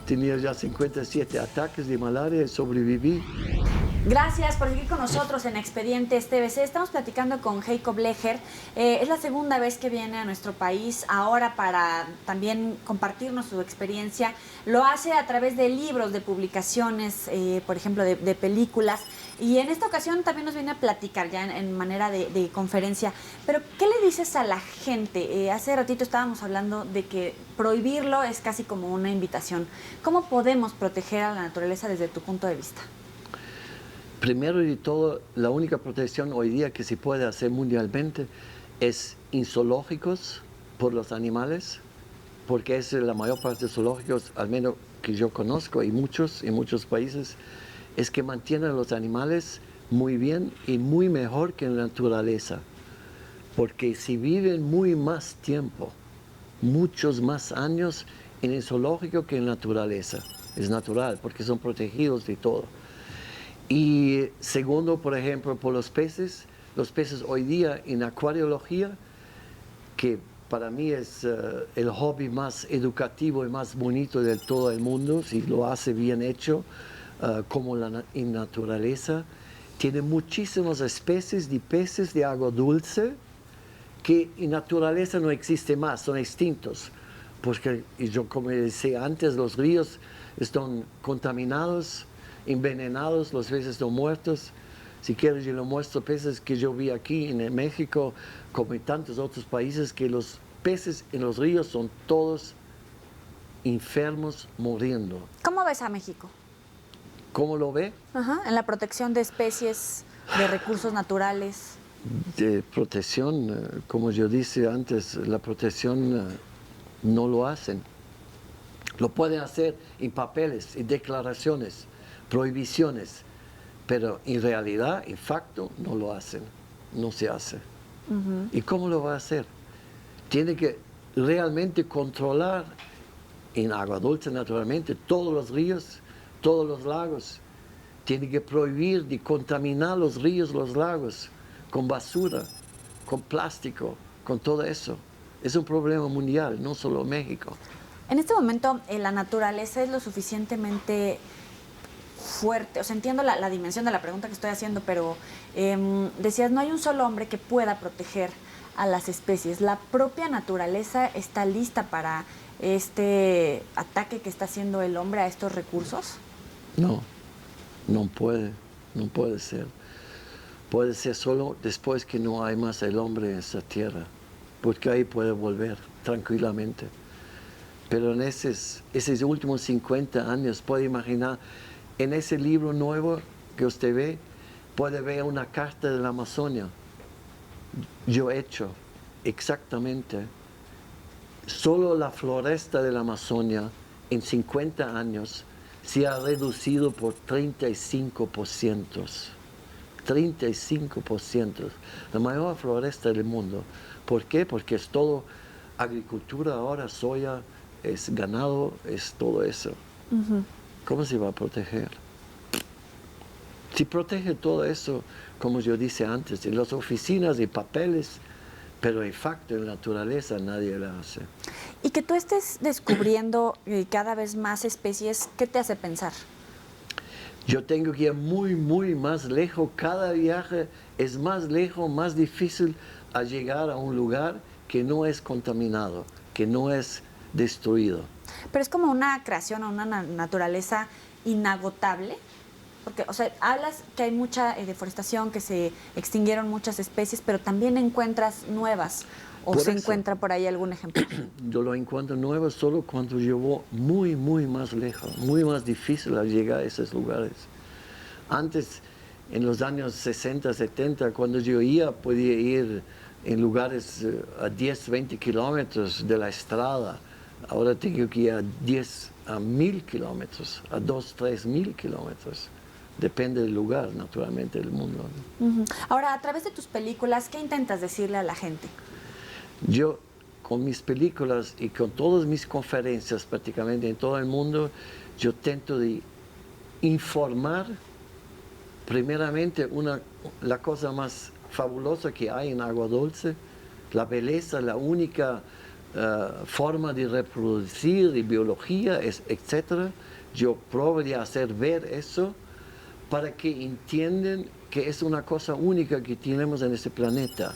Tenía ya 57 ataques de malaria y sobreviví. Gracias por seguir con nosotros en Expedientes TVC. Estamos platicando con Heiko Blecher. Es la segunda vez que viene a nuestro país, ahora para también compartirnos su experiencia. Lo hace a través de libros, de publicaciones, por ejemplo, de películas. Y en esta ocasión también nos viene a platicar ya en manera de conferencia. Pero, ¿qué le dices a la gente? Hace ratito estábamos hablando de que prohibirlo es casi como una invitación. ¿Cómo podemos proteger a la naturaleza desde tu punto de vista? Primero de todo, la única protección hoy día que se puede hacer mundialmente es en zoológicos por los animales, porque es la mayor parte de zoológicos, al menos que yo conozco, y muchos en muchos países, es que mantienen a los animales muy bien y muy mejor que en la naturaleza, porque si viven muy más tiempo, muchos más años en el zoológico que en la naturaleza. Es natural, porque son protegidos de todo. Y segundo, por ejemplo, por los peces hoy día en acuariología, que para mí es el hobby más educativo y más bonito de todo el mundo, si lo hace bien hecho, como en naturaleza, tiene muchísimas especies de peces de agua dulce que en naturaleza no existe más, son extintos. Porque, yo como decía antes, los ríos están contaminados, envenenados, los peces están muertos. Si quieres, yo le muestro peces que yo vi aquí en México, como en tantos otros países, que los peces en los ríos son todos enfermos, muriendo. ¿Cómo ves a México? ¿Cómo lo ve? Ajá, en la protección de especies, de recursos naturales. De protección, como yo dije antes, la protección no lo hacen. Lo pueden hacer en papeles, en declaraciones, prohibiciones, pero en realidad, en facto, no lo hacen, no se hace. ¿Y cómo lo va a hacer? Tiene que realmente controlar en agua dulce, naturalmente, todos los ríos, todos los lagos. Tiene que prohibir de contaminar los ríos, los lagos, con basura, con plástico, con todo eso. Es un problema mundial, no solo México. En este momento, la naturaleza es lo suficientemente fuerte. O sea, entiendo la dimensión de la pregunta que estoy haciendo, pero decías, no hay un solo hombre que pueda proteger a las especies. ¿La propia naturaleza está lista para este ataque que está haciendo el hombre a estos recursos? No, no puede ser. Puede ser solo después que no hay más el hombre en esta tierra, porque ahí puede volver tranquilamente. Pero en esos últimos 50 años, puede imaginar, en ese libro nuevo que usted ve, puede ver una carta de la Amazonia. Yo he hecho exactamente, solo la floresta de la Amazonia en 50 años se ha reducido por 35%. 35%. La mayor floresta del mundo. ¿Por qué? Porque es todo agricultura ahora, soya, es ganado, es todo eso. ¿Cómo se va a proteger? Si protege todo eso, como yo dije antes, en las oficinas y papeles, pero en facto, en la naturaleza, nadie lo hace. Y que tú estés descubriendo cada vez más especies, ¿qué te hace pensar? Yo tengo que ir muy, muy más lejos. Cada viaje es más lejos, más difícil a llegar a un lugar que no es contaminado, que no es destruido. Pero es como una creación o una naturaleza inagotable. Porque, o sea, hablas que hay mucha deforestación, que se extinguieron muchas especies, pero también encuentras nuevas. ¿O Por se eso, encuentra por ahí algún ejemplo? Yo lo encuentro nuevo solo cuando llevo muy, muy más lejos, muy más difícil a llegar a esos lugares. Antes, en los años 60, 70, cuando yo podía ir en lugares a 10, 20 kilómetros de la estrada. Ahora tengo que ir a 10.000 kilómetros, a 2.000, 3.000 kilómetros. Depende del lugar, naturalmente, del mundo. Ahora, a través de tus películas, ¿qué intentas decirle a la gente? Yo, con mis películas y con todas mis conferencias prácticamente en todo el mundo, yo intento de informar, primeramente, la cosa más fabulosa que hay en agua dulce, la belleza, la única forma de reproducir, de biología, etc. Yo probo de hacer ver eso para que entiendan que es una cosa única que tenemos en este planeta.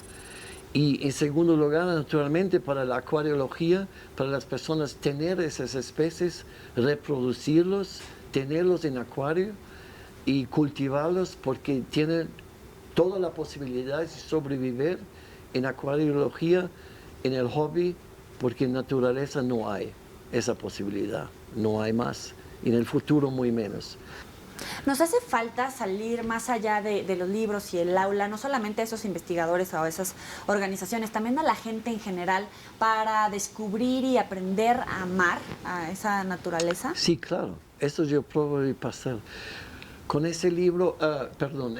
Y en segundo lugar, naturalmente, para la acuariología, para las personas tener esas especies, reproducirlos, tenerlos en acuario y cultivarlos porque tienen toda la posibilidad de sobrevivir en acuariología, en el hobby, porque en naturaleza no hay esa posibilidad, no hay más, y en el futuro muy menos. Nos hace falta salir más allá de los libros y el aula, no solamente a esos investigadores o a esas organizaciones, también a la gente en general, para descubrir y aprender a amar a esa naturaleza. Sí, claro, eso yo puedo pasar. Con ese libro,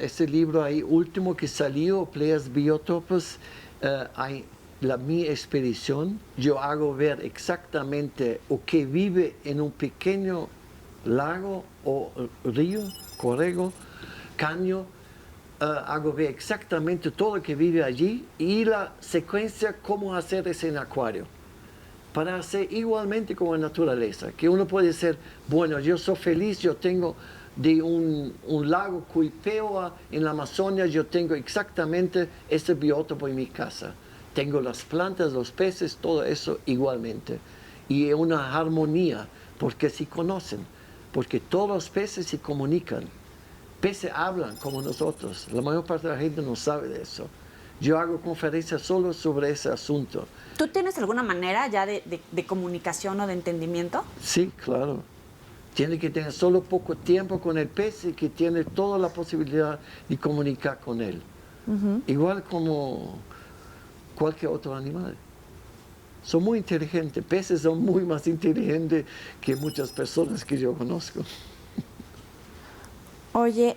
ese libro ahí último que salió, Playas Biótopos, hay mi expedición, yo hago ver exactamente o que vive en un pequeño lago o río, corrego, caño, hago ver exactamente todo lo que vive allí y la secuencia cómo hacer ese en acuario. Para hacer igualmente como en naturaleza, que uno puede ser, bueno, yo soy feliz, yo tengo de un lago Cuipeoa en la Amazonia, yo tengo exactamente ese biótopo en mi casa. Tengo las plantas, los peces, todo eso igualmente. Y es una armonía, porque se conocen, porque todos los peces se comunican. Peces hablan como nosotros, la mayor parte de la gente no sabe de eso. Yo hago conferencias solo sobre ese asunto. ¿Tú tienes alguna manera ya de comunicación o de entendimiento? Sí, claro. Tiene que tener solo poco tiempo con el pez y que tiene toda la posibilidad de comunicar con él. Igual como cualquier otro animal. Son muy inteligentes. Peces son muy más inteligentes que muchas personas que yo conozco. Oye,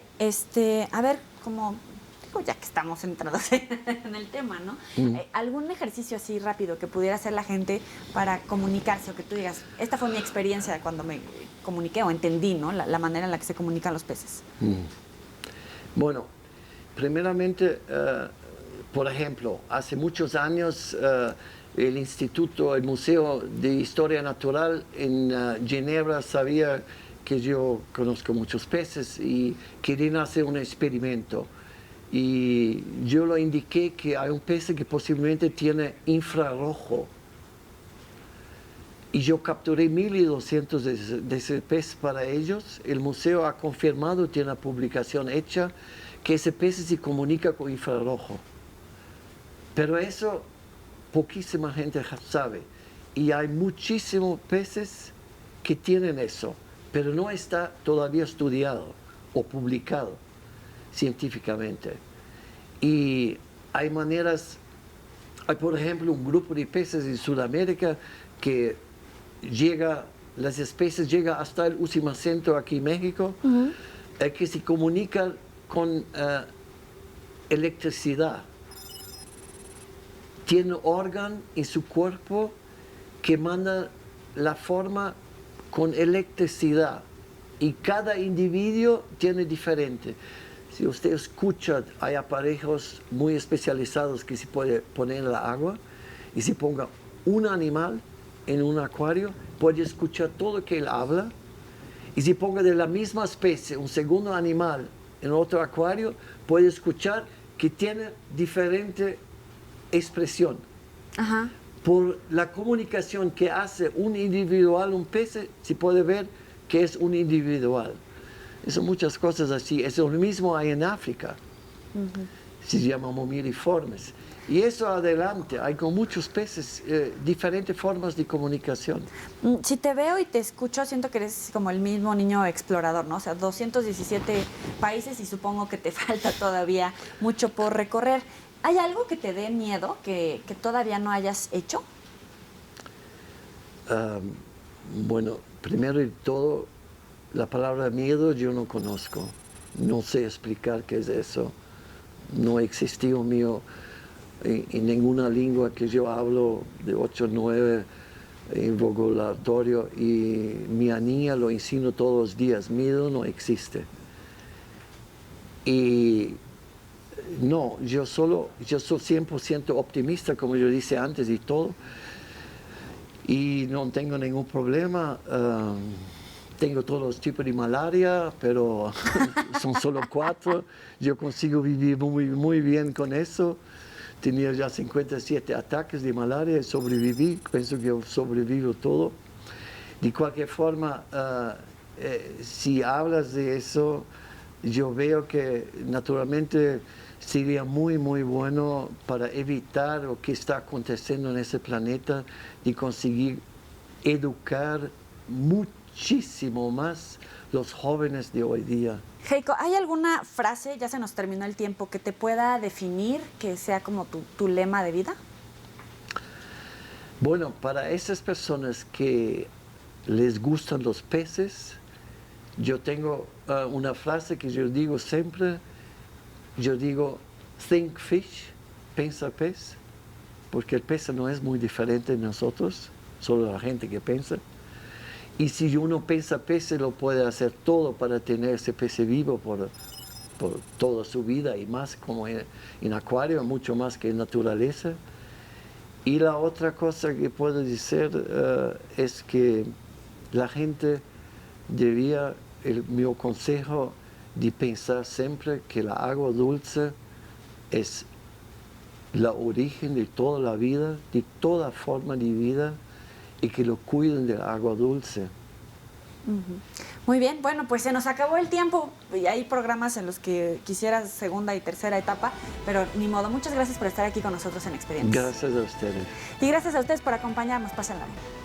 a ver, como digo, ya que estamos centrados en el tema, ¿no? ¿Algún ejercicio así rápido que pudiera hacer la gente para comunicarse o que tú digas, esta fue mi experiencia cuando me comuniqué o entendí, ¿no? La manera en la que se comunican los peces. Bueno, primeramente, por ejemplo, hace muchos años el Museo de Historia Natural en Ginebra sabía que yo conozco muchos peces y querían hacer un experimento. Y yo lo indiqué que hay un pez que posiblemente tiene infrarrojo. Y yo capturé 1200 de ese pez para ellos. El museo ha confirmado, tiene una publicación hecha, que ese pez se comunica con infrarrojo. Pero eso poquísima gente sabe. Y hay muchísimos peces que tienen eso, pero no está todavía estudiado o publicado científicamente. Y hay maneras, hay por ejemplo un grupo de peces en Sudamérica que las especies llegan hasta el Ucimacentro aquí en México, que se comunican con electricidad. Tiene un órgano en su cuerpo que manda la forma con electricidad y cada individuo tiene diferente. Si usted escucha, hay aparejos muy especializados que se puede poner en la agua y si ponga un animal en un acuario, puede escuchar todo lo que él habla. Y si ponga de la misma especie un segundo animal en otro acuario, puede escuchar que tiene diferente expresión. Ajá. Por la comunicación que hace un individual, un pez, se puede ver que es un individual. Son muchas cosas así. Eso mismo hay en África. Se llaman hominiformes. Y eso adelante, hay con muchos peces diferentes formas de comunicación. Si te veo y te escucho, siento que eres como el mismo niño explorador, ¿no? O sea, 217 países y supongo que te falta todavía mucho por recorrer. ¿Hay algo que te dé miedo que todavía no hayas hecho? Bueno, primero de todo, la palabra miedo yo no conozco. No sé explicar qué es eso. No existió mío en ninguna lengua que yo hablo de 8 o 9 en vocabulario y mi niña lo enseño todos los días. Miedo no existe. Y no, yo soy 100% optimista, como yo dije antes y todo. Y no tengo ningún problema. Tengo todos los tipos de malaria, pero son solo 4. Yo consigo vivir muy, muy bien con eso. Tenía ya 57 ataques de malaria y sobreviví. Pienso que sobrevivo todo. De cualquier forma, si hablas de eso, yo veo que naturalmente sería muy, muy bueno para evitar lo que está aconteciendo en ese planeta y conseguir educar muchísimo más los jóvenes de hoy día. Heiko, ¿hay alguna frase, ya se nos terminó el tiempo, que te pueda definir, que sea como tu lema de vida? Bueno, para esas personas que les gustan los peces, yo tengo una frase que yo digo siempre, yo digo, think fish, piensa pez, porque el pez no es muy diferente de nosotros, solo la gente que piensa. Y si uno piensa pez, lo puede hacer todo para tener ese pez vivo por toda su vida y más como en acuario, mucho más que en naturaleza. Y la otra cosa que puedo decir es que la gente debía, mi consejo de pensar siempre que la agua dulce es la origen de toda la vida, de toda forma de vida, y que lo cuiden del agua dulce. Muy bien, bueno, pues se nos acabó el tiempo y hay programas en los que quisieras segunda y tercera etapa, pero ni modo. Muchas gracias por estar aquí con nosotros en Expedientes. Gracias a ustedes. Y gracias a ustedes por acompañarnos. Pásenla bien.